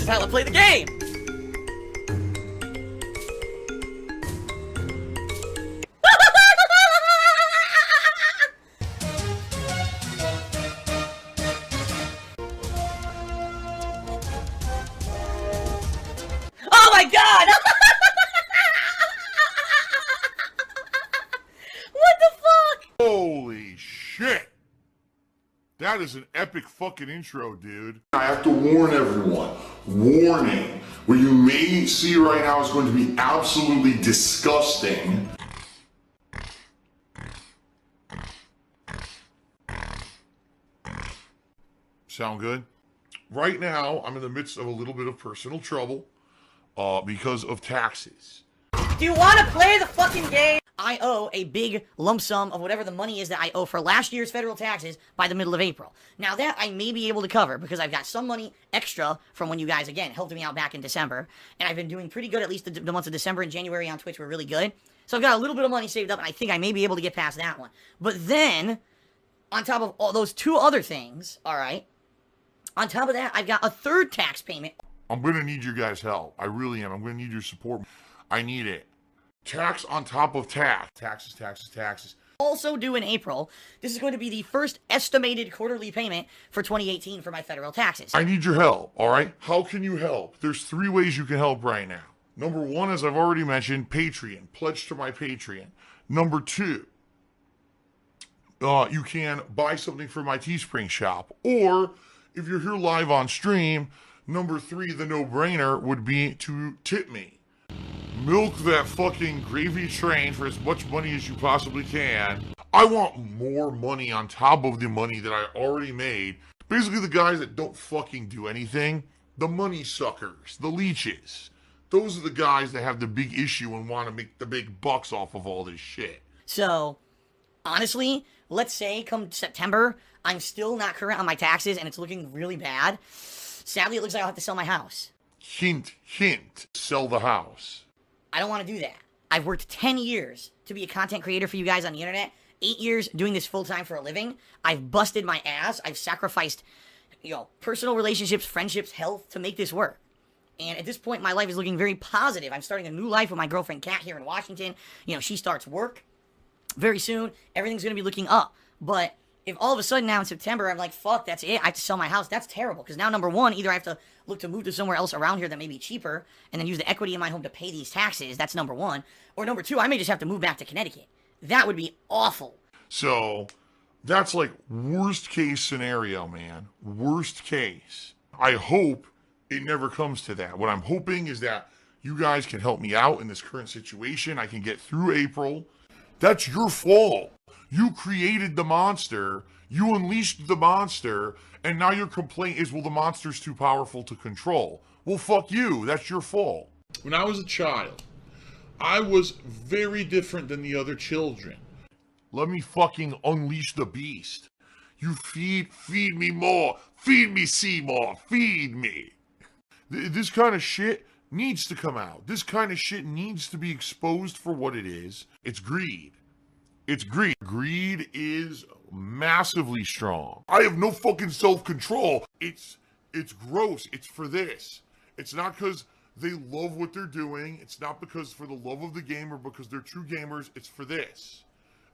This is how I play the game! Oh my god! What the fuck? Holy shit! That is an epic fucking intro, dude. I have to warn everyone. Warning. What you may see right now is going to be absolutely disgusting. Sound good? Right now, I'm in the midst of a little bit of personal trouble because of taxes. Do you want to play the fucking game? I owe a big lump sum of whatever the money is that I owe for last year's federal taxes by the middle of April. Now that I may be able to cover because I've got some money extra from when you guys, again, helped me out back in December. And I've been doing pretty good, at least the months of December and January on Twitch were really good. So I've got a little bit of money saved up and I think I may be able to get past that one. But then, on top of all those two other things, alright, on top of that, I've got a third tax payment. I'm going to need your guys' help. I really am. I'm going to need your support. I need it. Tax on top of tax. Taxes, taxes, taxes. Also due in April. This is going to be the first estimated quarterly payment for 2018 for my federal taxes. I need your help, all right? How can you help? There's 3 ways you can help right now. Number 1, as I've already mentioned, Patreon. Pledge to my Patreon. Number 2, you can buy something from my Teespring shop. Or, if you're here live on stream, number 3, the no-brainer would be to tip me. Milk that fucking gravy train for as much money as you possibly can. I want more money on top of the money that I already made. Basically the guys that don't fucking do anything. The money suckers. The leeches. Those are the guys that have the big issue and want to make the big bucks off of all this shit. So, honestly, let's say come September, I'm still not current on my taxes and it's looking really bad. Sadly, it looks like I'll have to sell my house. Hint, hint. Sell the house. I don't want to do that. I've worked 10 years to be a content creator for you guys on the internet. 8 years doing this full-time for a living. I've busted my ass. I've sacrificed, personal relationships, friendships, health to make this work. And at this point, my life is looking very positive. I'm starting a new life with my girlfriend, Kat, here in Washington. She starts work very soon. Everything's going to be looking up. But if all of a sudden now in September, I'm like, fuck, that's it. I have to sell my house. That's terrible. Because now, number 1, either I have to look to move to somewhere else around here that may be cheaper and then use the equity in my home to pay these taxes. That's number 1. Or number 2, I may just have to move back to Connecticut. That would be awful. So, that's like worst case scenario, man. Worst case. I hope it never comes to that. What I'm hoping is that you guys can help me out in this current situation. I can get through April. That's your fault. You created the monster, you unleashed the monster, and now your complaint is, well, the monster's too powerful to control. Well, fuck you. That's your fault. When I was a child, I was very different than the other children. Let me fucking unleash the beast. You feed me more. Feed me, Seymour. Feed me. This kind of shit needs to come out. This kind of shit needs to be exposed for what it is. It's greed. It's greed. Greed is massively strong. I have no fucking self-control. It's gross. It's for this. It's not because they love what they're doing. It's not because for the love of the game or because they're true gamers. It's for this.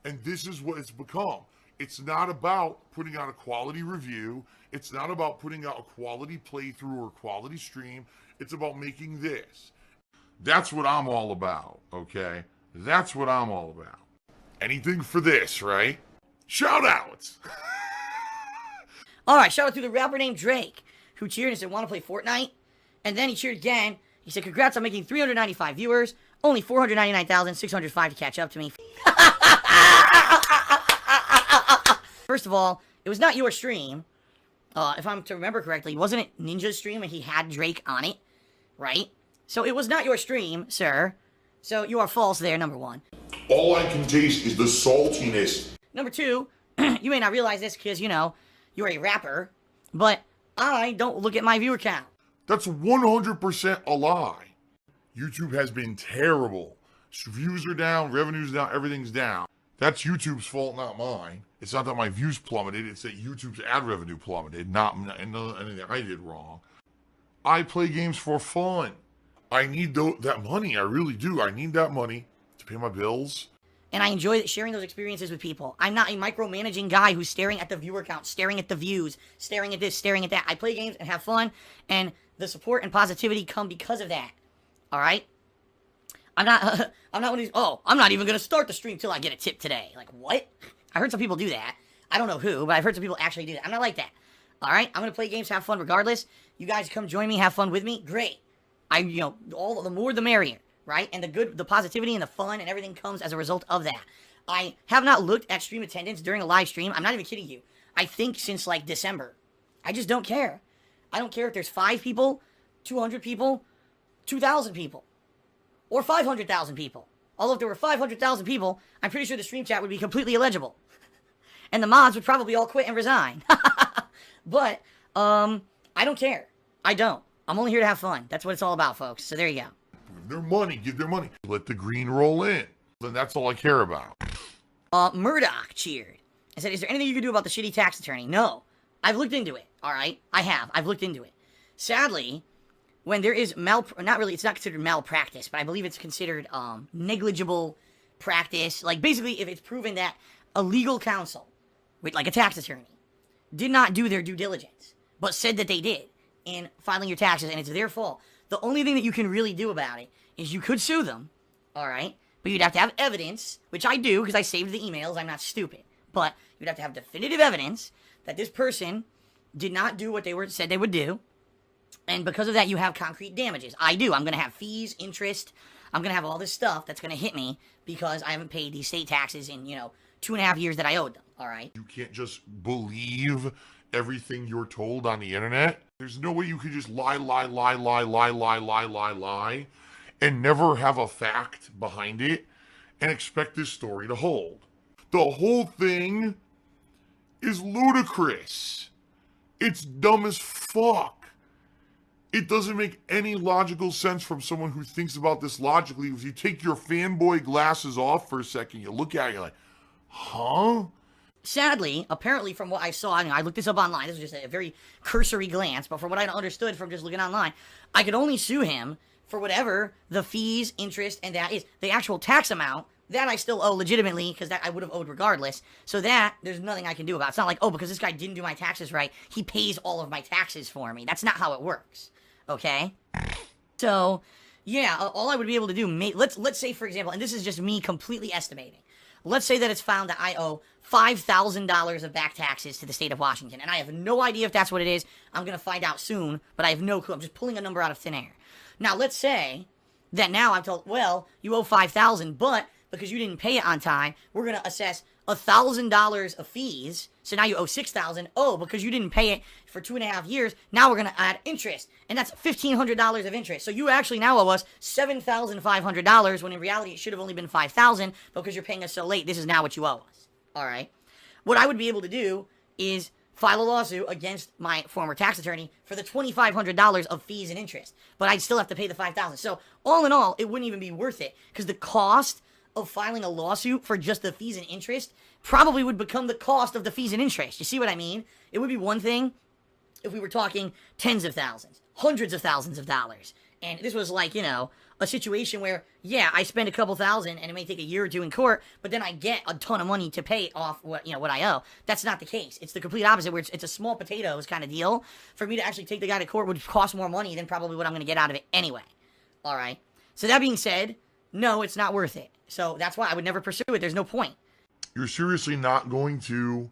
And this is what it's become. It's not about putting out a quality review. It's not about putting out a quality playthrough or quality stream. It's about making this. That's what I'm all about, okay? That's what I'm all about. Anything for this, right? Shout outs! Alright, shout out to the rapper named Drake, who cheered and said, want to play Fortnite? And then he cheered again. He said, congrats on making 395 viewers. Only 499,605 to catch up to me. First of all, it was not your stream. If I'm to remember correctly, wasn't it Ninja's stream and he had Drake on it? Right? So it was not your stream, sir. So you are false there, number 1. All I can taste is the saltiness. Number 2, you may not realize this because, you're a rapper, but I don't look at my viewer count. That's 100% a lie. YouTube has been terrible. Views are down, revenue's down, everything's down. That's YouTube's fault, not mine. It's not that my views plummeted, it's that YouTube's ad revenue plummeted, not anything I did wrong. I play games for fun. I need that money. I really do. I need that money to pay my bills. And I enjoy sharing those experiences with people. I'm not a micromanaging guy who's staring at the viewer count, staring at the views, staring at this, staring at that. I play games and have fun, and the support and positivity come because of that. All right? I'm not one of these, oh, I'm not even going to start the stream till I get a tip today. Like, what? I heard some people do that. I don't know who, but I've heard some people actually do that. I'm not like that. All right? I'm going to play games, have fun regardless. You guys come join me, have fun with me. Great. All the more the merrier. Right? And the positivity and the fun and everything comes as a result of that. I have not looked at stream attendance during a live stream. I'm not even kidding you. I think since like December. I just don't care. I don't care if there's 5 people, 200 people, 2,000 people, or 500,000 people. Although if there were 500,000 people, I'm pretty sure the stream chat would be completely illegible. And the mods would probably all quit and resign. But, I don't care. I don't. I'm only here to have fun. That's what it's all about, folks. So there you go. Their money, give their money. Let the green roll in. Then that's all I care about. Murdoch cheered. I said, is there anything you can do about the shitty tax attorney? No. I've looked into it, all right? I have. I've looked into it. Sadly, when there is not really, it's not considered malpractice, but I believe it's considered negligible practice. Like, basically, if it's proven that a legal counsel, with like a tax attorney, did not do their due diligence, but said that they did in filing your taxes, and it's their fault, the only thing that you can really do about it is you could sue them, all right? But you'd have to have evidence, which I do because I saved the emails. I'm not stupid. But you'd have to have definitive evidence that this person did not do what they said they would do. And because of that, you have concrete damages. I do. I'm going to have fees, interest. I'm going to have all this stuff that's going to hit me because I haven't paid these state taxes in, 2.5 years that I owed them, all right? You can't just believe everything you're told on the internet. There's no way you could just lie, and never have a fact behind it and expect this story to hold. The whole thing is ludicrous. It's dumb as fuck. It doesn't make any logical sense from someone who thinks about this logically. If you take your fanboy glasses off for a second, you look at it, you're like, huh? Sadly, apparently from what I saw, I looked this up online, this was just a very cursory glance, but from what I understood from just looking online, I could only sue him for whatever the fees, interest, and that is. The actual tax amount, that I still owe legitimately, because that I would have owed regardless, so that, there's nothing I can do about. It's not like, oh, because this guy didn't do my taxes right, he pays all of my taxes for me. That's not how it works, okay? So, yeah, all I would be able to do, let's say, for example, and this is just me completely estimating, let's say that it's found that I owe $5,000 of back taxes to the state of Washington, and I have no idea if that's what it is. I'm going to find out soon, but I have no clue. I'm just pulling a number out of thin air. Now, let's say that now I'm told, well, you owe $5,000, but because you didn't pay it on time, we're going to assess $1,000 of fees, so now you owe $6,000. Oh, because you didn't pay it for 2.5 years, now we're going to add interest, and that's $1,500 of interest. So you actually now owe us $7,500, when in reality it should have only been $5,000, but because you're paying us so late, this is now what you owe us. All right? What I would be able to do is file a lawsuit against my former tax attorney for the $2,500 of fees and interest, but I'd still have to pay the $5,000. So all in all, it wouldn't even be worth it, because the cost of filing a lawsuit for just the fees and interest probably would become the cost of the fees and interest. You see what I mean? It would be one thing if we were talking tens of thousands, hundreds of thousands of dollars. And this was like, a situation where, yeah, I spend a couple thousand and it may take a year or two in court, but then I get a ton of money to pay off what I owe. That's not the case. It's the complete opposite, where it's a small potatoes kind of deal. For me to actually take the guy to court would cost more money than probably what I'm going to get out of it anyway. All right. So that being said, no, it's not worth it. So that's why I would never pursue it. There's no point. You're seriously not going to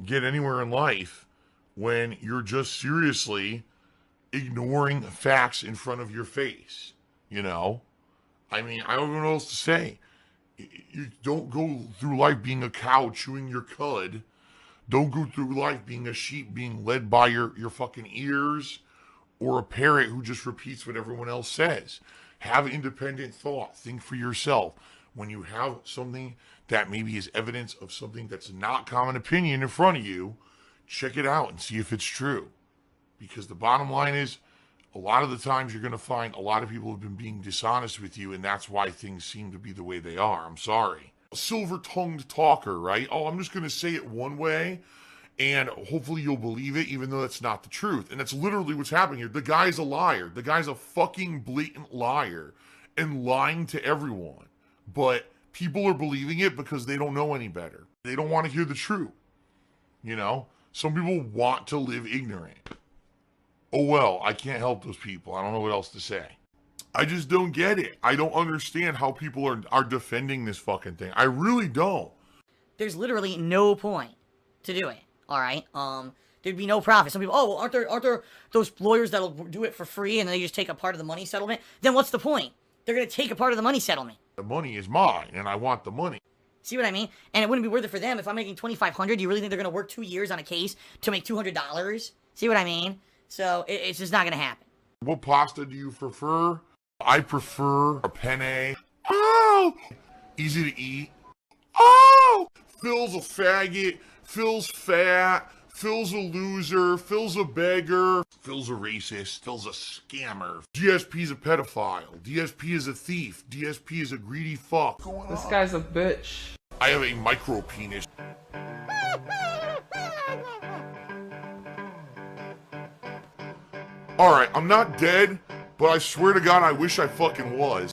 get anywhere in life when you're just seriously ignoring facts in front of your face. I mean, I don't know what else to say. You don't go through life being a cow chewing your cud. Don't go through life being a sheep being led by your fucking ears, or a parrot who just repeats what everyone else says. Have independent thought. Think for yourself. When you have something that maybe is evidence of something that's not common opinion in front of you, check it out and see if it's true. Because the bottom line is, a lot of the times you're going to find a lot of people have been being dishonest with you, and that's why things seem to be the way they are. I'm sorry. A silver-tongued talker, right? Oh, I'm just going to say it one way, And hopefully you'll believe it, even though that's not the truth. And that's literally what's happening here. The guy's a liar. The guy's a fucking blatant liar and lying to everyone. But people are believing it because they don't know any better. They don't want to hear the truth. You know? Some people want to live ignorant. Oh well, I can't help those people. I don't know what else to say. I just don't get it. I don't understand how people are defending this fucking thing. I really don't. There's literally no point to do it. All right. There'd be no profit. Some people, oh, well, aren't there those lawyers that'll do it for free and they just take a part of the money settlement? Then what's the point? They're gonna take a part of the money settlement. The money is mine, and I want the money. See what I mean? And it wouldn't be worth it for them if I'm making $2,500. Do you really think they're gonna work 2 years on a case to make $200? See what I mean? So it's just not gonna happen. What pasta do you prefer? I prefer a penne. Oh, easy to eat. Oh, Phil's a faggot. Phil's fat. Phil's a loser. Phil's a beggar. Phil's a racist. Phil's a scammer. DSP's a pedophile. DSP is a thief. DSP is a greedy fuck. This guy's a bitch. I have a micro penis. Alright, I'm not dead, but I swear to God I wish I fucking was.